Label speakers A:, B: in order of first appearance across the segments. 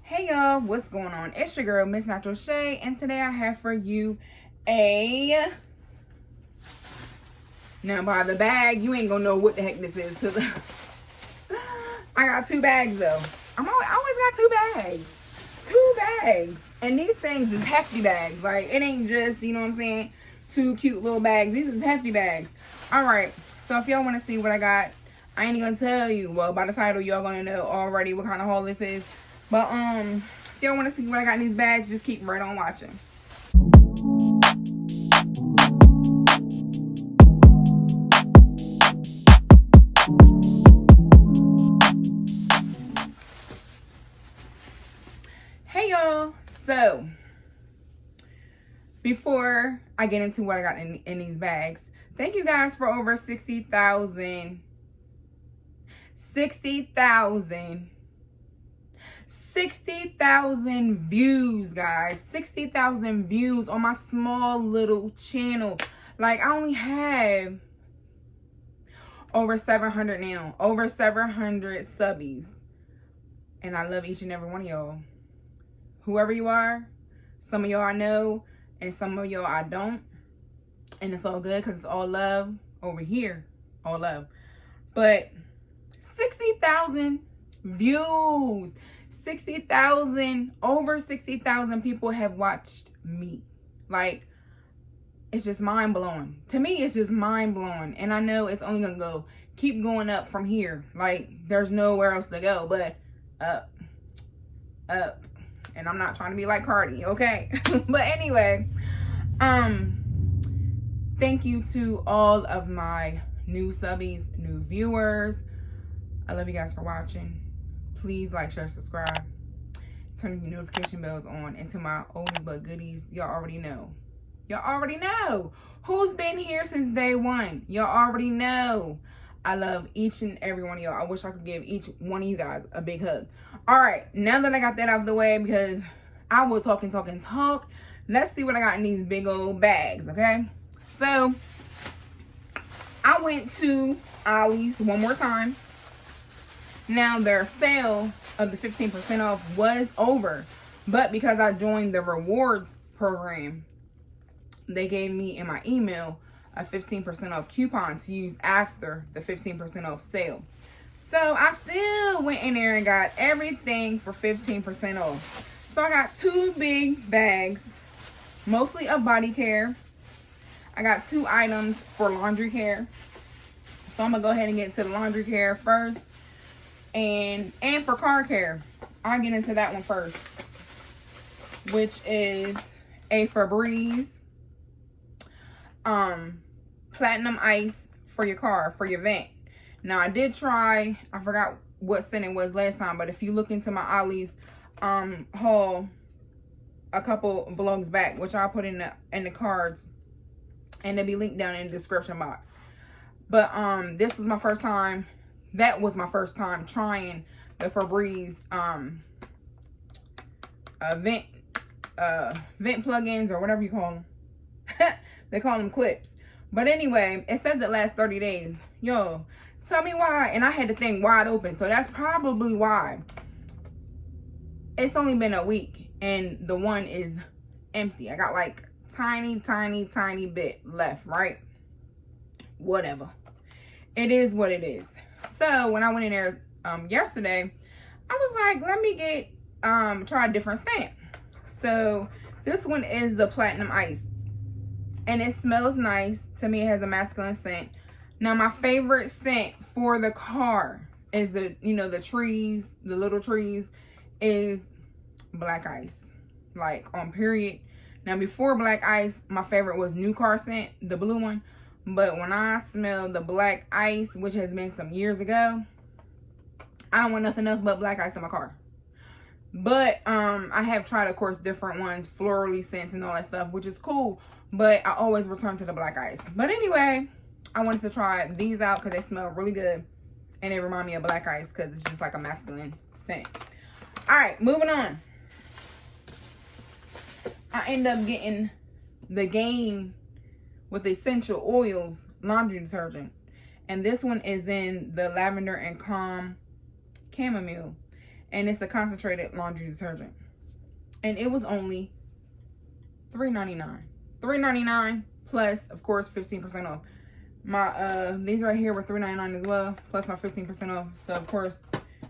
A: Hey y'all, what's going on? It's your girl, Missnaturalshay, and today I have for you a... Now by the bag, you ain't gonna know what the heck this is, because I got two bags though. I always got two bags. Two bags. And these things is hefty bags. Like, it ain't just, you know what I'm saying, two cute little bags. These is hefty bags. Alright, so if y'all want to see what I got, I ain't gonna tell you. Well, by the title, y'all gonna know already what kind of haul this is. But if y'all want to see what I got in these bags, just keep right on watching. Hey y'all, so before I get into what I got in these bags, thank you guys for over 60,000 views, guys. 60,000 views on my small little channel. Like, I only have over 700 now. Over 700 subbies. And I love each and every one of y'all. Whoever you are, some of y'all I know, and some of y'all I don't. And it's all good because it's all love over here. All love. But 60,000 views. 60,000, over 60,000 people have watched me. Like, it's just mind-blowing. To me, it's just mind-blowing. And I know it's only going to keep going up from here. Like, there's nowhere else to go but up. And I'm not trying to be like Cardi, okay? But anyway, thank you to all of my new subbies, new viewers. I love you guys for watching. Please like, share, subscribe. Turn your notification bells on. And to my oldies but goodies, y'all already know. Y'all already know. Who's been here since day one? Y'all already know. I love each and every one of y'all. I wish I could give each one of you guys a big hug. Alright, now that I got that out of the way, because I will talk and talk and talk, let's see what I got in these big old bags, okay? So, I went to Ollie's one more time. Now, their sale of the 15% off was over. But because I joined the rewards program, they gave me in my email a 15% off coupon to use after the 15% off sale. So I still went in there and got everything for 15% off. So I got two big bags, mostly of body care. I got two items for laundry care. So I'm going to go ahead and get into the laundry care first. And for car care, I'll get into that one first, which is a Febreze platinum ice for your car, for your vent. Now I did try, I forgot what scent it was last time, but if you look into my Ollie's haul a couple vlogs back, which I'll put in the cards, and they'll be linked down in the description box. But this was my first time. That was my first time trying the Febreze vent plugins, or whatever you call them. They call them clips. But anyway, it says it lasts 30 days. Yo, tell me why. And I had the thing wide open, so that's probably why. It's only been a week and the one is empty. I got like tiny bit left, right? Whatever. It is what it is. So when I went in there yesterday, I was like, let me get try a different scent. So this one is the platinum ice, and it smells nice. To me, it has a masculine scent. Now my favorite scent for the car is the trees, the little trees, is black ice, like on period. Now before black ice, my favorite was new car scent, the blue one. But when I smell the black ice, which has been some years ago, I don't want nothing else but black ice in my car. But I have tried, of course, different ones, florally scents and all that stuff, which is cool. But I always return to the black ice. But anyway, I wanted to try these out because they smell really good. And they remind me of black ice because it's just like a masculine scent. Alright, moving on. I end up getting the Gain with essential oils laundry detergent, and this one is in the lavender and calm chamomile, And it's a concentrated laundry detergent. And it was only $3.99. $3.99 plus, of course, 15% off. My these right here were $3.99 as well, plus my 15% off. So of course,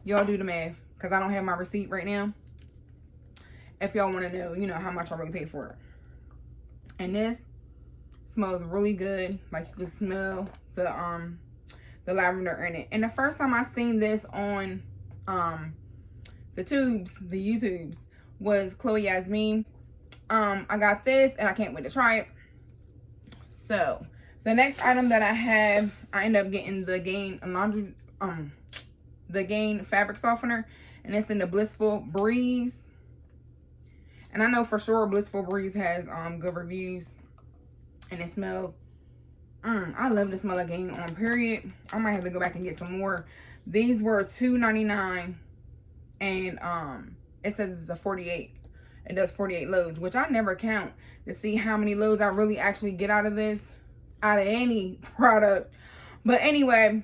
A: y'all do the math, because I don't have my receipt right now. If y'all want to know, you know, how much I really paid for it. And this smells really good. Like, you can smell the lavender in it. And the first time I seen this on the YouTubes was Chloe Yasmin. I got this and I can't wait to try it. So the next item that I have, I end up getting the Gain fabric softener, and it's in the Blissful Breeze. And I know for sure Blissful Breeze has good reviews, and it smells, I love the smell of Gain on, period. I might have to go back and get some more. These were $2.99, and it says it's a 48. It does 48 loads, which I never count to see how many loads I really actually get out of this, out of any product. But anyway,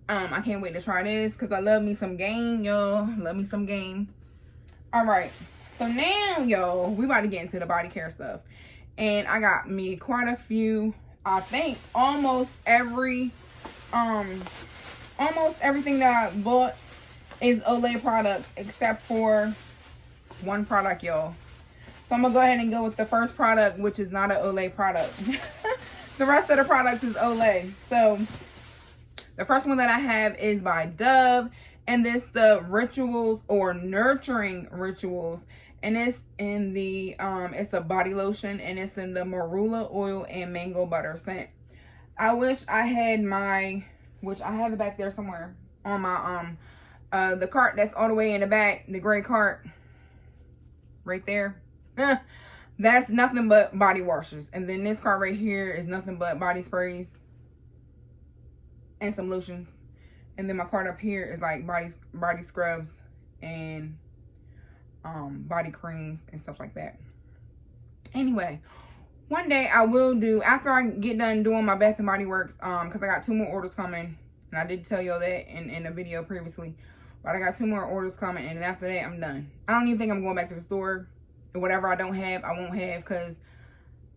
A: I can't wait to try this because I love me some Gain, y'all. Love me some Gain. All right, so now, y'all, we about to get into the body care stuff. And I got me quite a few, I think almost everything that I bought is Olay products, except for one product, y'all. So I'm gonna go ahead and go with the first product, which is not an Olay product. The rest of the products is Olay. So the first one that I have is by Dove, and this the Rituals or Nurturing Rituals, and it's in the it's a body lotion, and it's in the marula oil and mango butter scent. I wish I had my, which I have it back there somewhere on my the cart that's all the way in the back, the gray cart right there. That's nothing but body washes, and then this cart right here is nothing but body sprays and some lotions, and then my cart up here is like body scrubs and body creams and stuff like that. Anyway, one day I will do, after I get done doing my Bath and Body Works, because I got 2 more orders coming, and I did tell y'all that in a video previously, but I got 2 more orders coming, and after that I'm done. I don't even think I'm going back to the store. Whatever I don't have, I won't have, because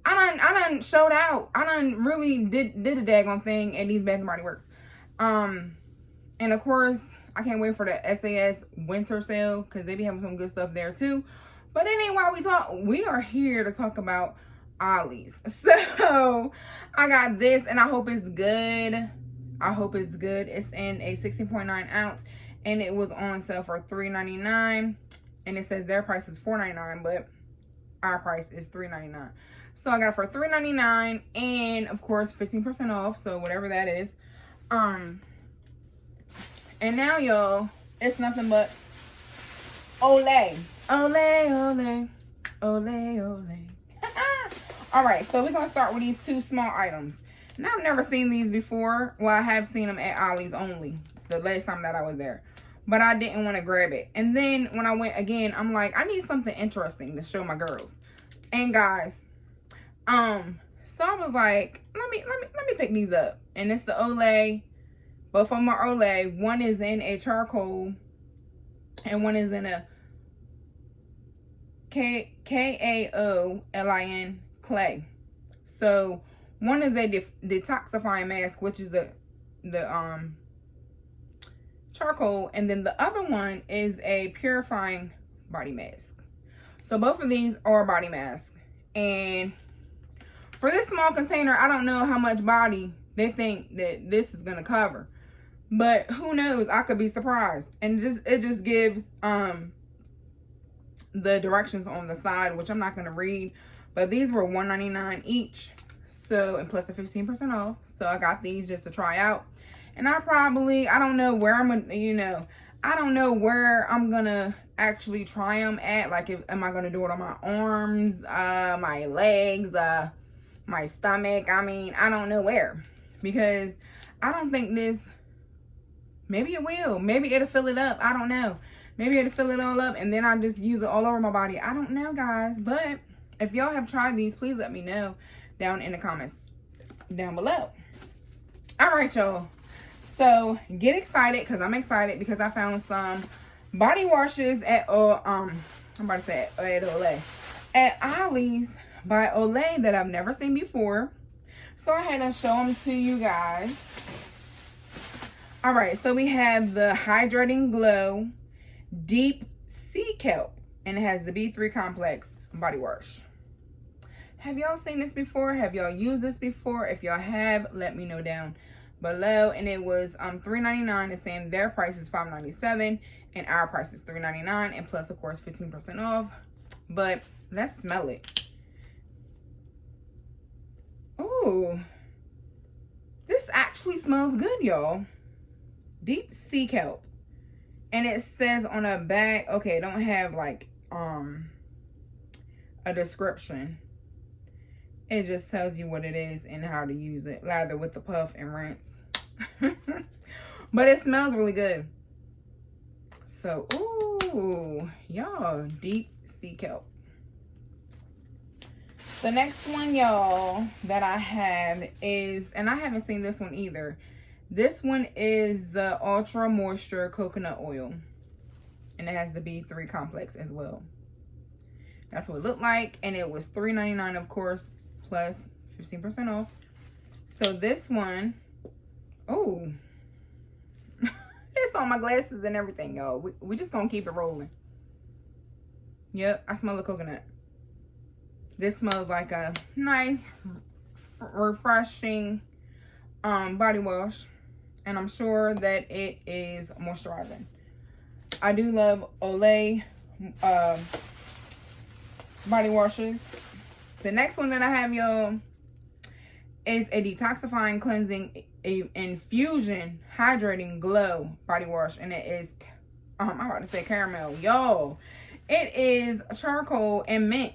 A: I done showed out. I done really did a daggone thing at these Bath and Body Works. And of course, I can't wait for the SAS winter sale, because they be having some good stuff there too. But it ain't why we are here to talk about Ollie's. So I got this, and I hope it's good. I hope it's good. It's in a 16.9 ounce, and it was on sale for $3.99. And it says their price is $4.99, but our price is $3.99. So I got it for $3.99, and of course 15% off, so whatever that is. And now, y'all, it's nothing but Olay. Olay, Olay, Olay, Olay. All right, so we're going to start with these 2 small items. Now, I've never seen these before. Well, I have seen them at Ollie's only, the last time that I was there. But I didn't want to grab it. And then when I went again, I'm like, I need something interesting to show my girls and guys. So I was like, let me pick these up. And it's the Olay. But for my Olay, one is in a charcoal and one is in a KAOLIN clay. So one is a detoxifying mask, which is the charcoal, and then the other one is a purifying body mask. So both of these are body masks, and for this small container, I don't know how much body they think that this is gonna cover, but who knows, I could be surprised. And it just gives the directions on the side, which I'm not gonna read, but these were $1.99 each, so, and plus the 15% off. So I got these just to try out. And I don't know where I'm gonna, I don't know where I'm gonna actually try them at. Like, am I gonna do it on my arms, my legs, my stomach? I mean, I don't know where, because I don't think this, maybe it will. Maybe it'll fill it up. I don't know. Maybe it'll fill it all up, and then I'll just use it all over my body. I don't know, guys. But if y'all have tried these, please let me know down in the comments down below. All right, y'all. So get excited, because I'm excited, because I found some body washes at I'm about to say at Olay. At Ollie's by Olay that I've never seen before. So I had to show them to you guys. Alright, so we have the Hydrating Glow Deep Sea Kelp. And it has the B3 Complex body wash. Have y'all seen this before? Have y'all used this before? If y'all have, let me know down below. And it was $3.99. It's saying their price is $5.97 and our price is $3.99, and plus of course 15% off. But let's smell it. Ooh, this actually smells good, y'all. Deep Sea Kelp. And it says on a bag, okay, don't have like a description. It just tells you what it is and how to use it. Lather with the puff and rinse. But it smells really good. So, ooh, y'all, Deep Sea Kelp. The next one, y'all, that I have is, and I haven't seen this one either. This one is the Ultra Moisture Coconut Oil. And it has the B3 Complex as well. That's what it looked like. And it was $3.99, of course, plus 15% off. So this one, oh, it's on my glasses and everything, y'all. We just gonna keep it rolling. Yep, I smell the coconut. This smells like a nice, refreshing body wash. And I'm sure that it is moisturizing. I do love Olay body washes. The next one that I have, y'all, is a detoxifying, cleansing, infusion, hydrating glow body wash. And it is, I'm about to say caramel. Y'all, it is charcoal and mint.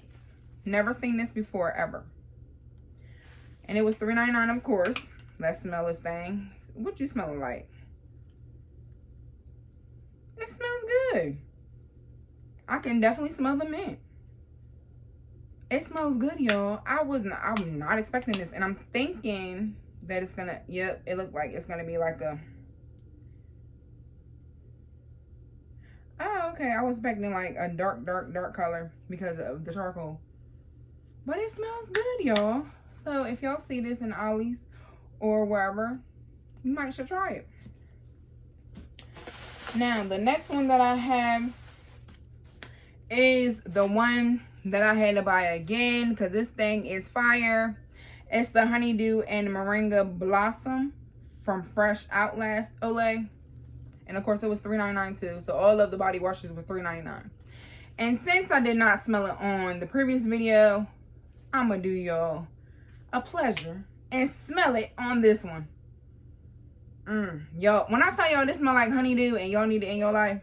A: Never seen this before, ever. And it was $3.99, of course. Let's smell this thing. What you smelling like? It smells good. I can definitely smell the mint. It smells good, y'all. I'm not expecting this. And I'm thinking that it's gonna, yep, it looked like it's gonna be like a, oh, okay. I was expecting like a dark color because of the charcoal. But it smells good, y'all. So if y'all see this in Ollie's or wherever, you might should try it. Now, the next one that I have is the one that I had to buy again because this thing is fire. It's the Honeydew and Moringa Blossom from Fresh Outlast Olay. And of course, it was $3.99 too. So all of the body washes were $3.99. And since I did not smell it on the previous video, I'm going to do y'all a pleasure and smell it on this one. Y'all, when I tell y'all this smell like honeydew and y'all need it in your life,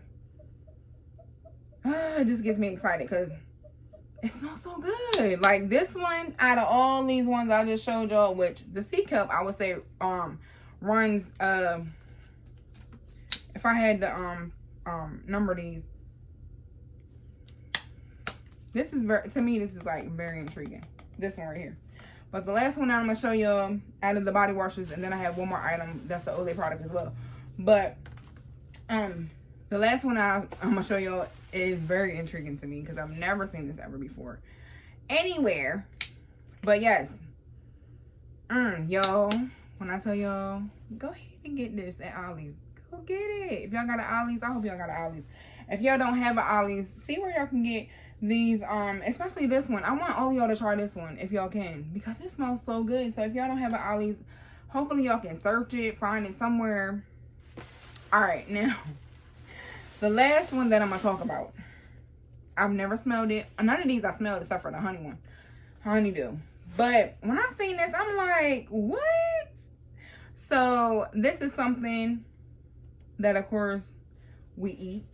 A: it just gets me excited because it smells so good. Like this one, out of all these ones I just showed y'all, which the Sea Kelp, I would say, runs, if I had to, number these, this is very, to me, this is like very intriguing. This one right here. But the last one I'm going to show y'all out of the body washes, and then I have one more item that's the Olay product as well. But the last one I'm going to show y'all is very intriguing to me because I've never seen this ever before anywhere. But yes, y'all, when I tell y'all, go ahead and get this at Ollie's. Go get it. If y'all got an Ollie's, I hope y'all got an Ollie's. If y'all don't have an Ollie's, see where y'all can get these, especially this one. I want all y'all to try this one if y'all can because it smells so good. So if y'all don't have an Ollie's, hopefully y'all can search it, find it somewhere. All right, now the last one that I'm gonna talk about, I've never smelled it. None of these I smelled except for the honey one, honeydew. But when I seen this, I'm like, what? So this is something that of course we eat.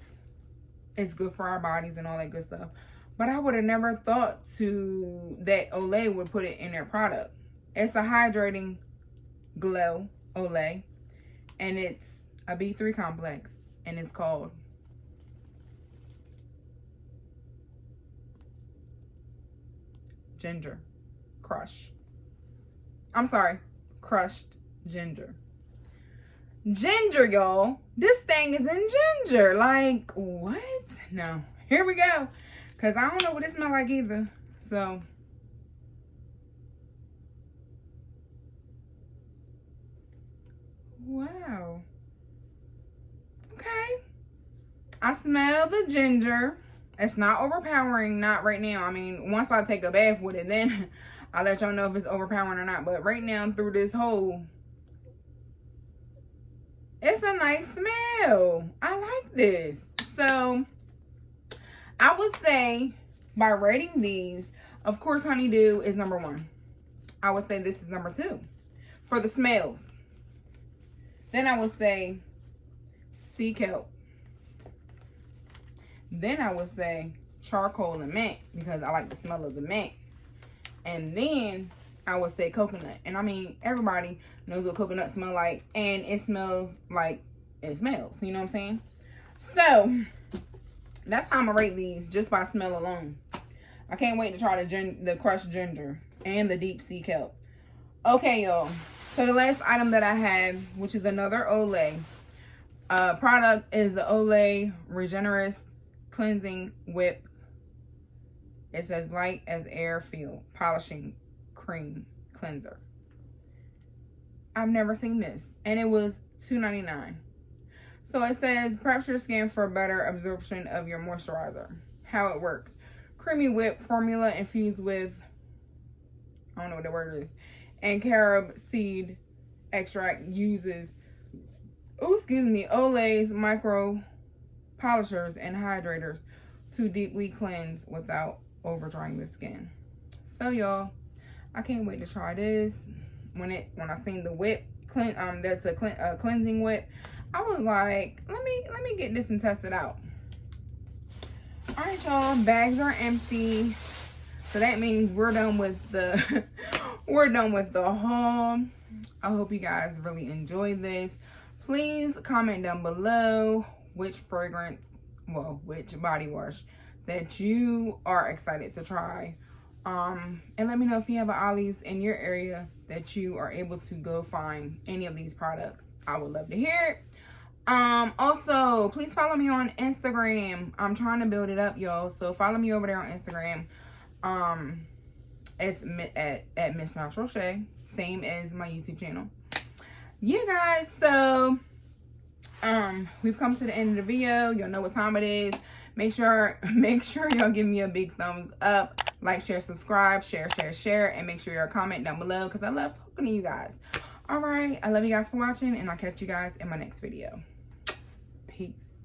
A: It's good for our bodies and all that good stuff. But I would have never thought that Olay would put it in their product. It's a hydrating glow, Olay. And it's a B3 complex. And it's called Ginger Crush. I'm sorry, crushed ginger. Ginger, y'all. This thing is in ginger. Like, what? No. Here we go. Because I don't know what it smells like either. So. Wow. Okay. I smell the ginger. It's not overpowering. Not right now. I mean, once I take a bath with it, then I'll let y'all know if it's overpowering or not. But right now, through this whole... It's a nice smell. I like this. So, I would say, by rating these, of course, honeydew is number 1. I would say this is number 2 for the smells. Then I would say sea kelp. Then I would say charcoal and mint, because I like the smell of the mint. And then I would say coconut. And I mean, everybody knows what coconut smells like. And it smells like it smells. You know what I'm saying? So, that's how I'm going to rate these, just by smell alone. I can't wait to try the crushed ginger and the deep sea kelp. Okay, y'all. So, the last item that I have, which is another Olay product, is the Olay Regenerist Cleansing Whip. It says light as air feel polishing cream cleanser. I've never seen this, and it was $2.99. So it says preps your skin for better absorption of your moisturizer. How it works: creamy whip formula infused with, I don't know what the word is, and carob seed extract uses Olay's micro polishers and hydrators to deeply cleanse without over drying the skin. So y'all, I can't wait to try this. When I seen the whip that's a cleansing whip, I was like, let me get this and test it out. All right, y'all, bags are empty, so that means we're done with the haul. I hope you guys really enjoyed this. Please comment down below which body wash that you are excited to try. And let me know if you have an Ollie's in your area that you are able to go find any of these products. I would love to hear it. Also, please follow me on Instagram. I'm trying to build it up, y'all. So follow me over there on Instagram. It's at Missnaturalshay, same as my YouTube channel. Yeah, guys. So we've come to the end of the video. Y'all know what time it is. Make sure y'all give me a big thumbs up. Like, share, subscribe, share, and make sure y'all comment down below, because I love talking to you guys. All right, I love you guys for watching, and I'll catch you guys in my next video. Peace.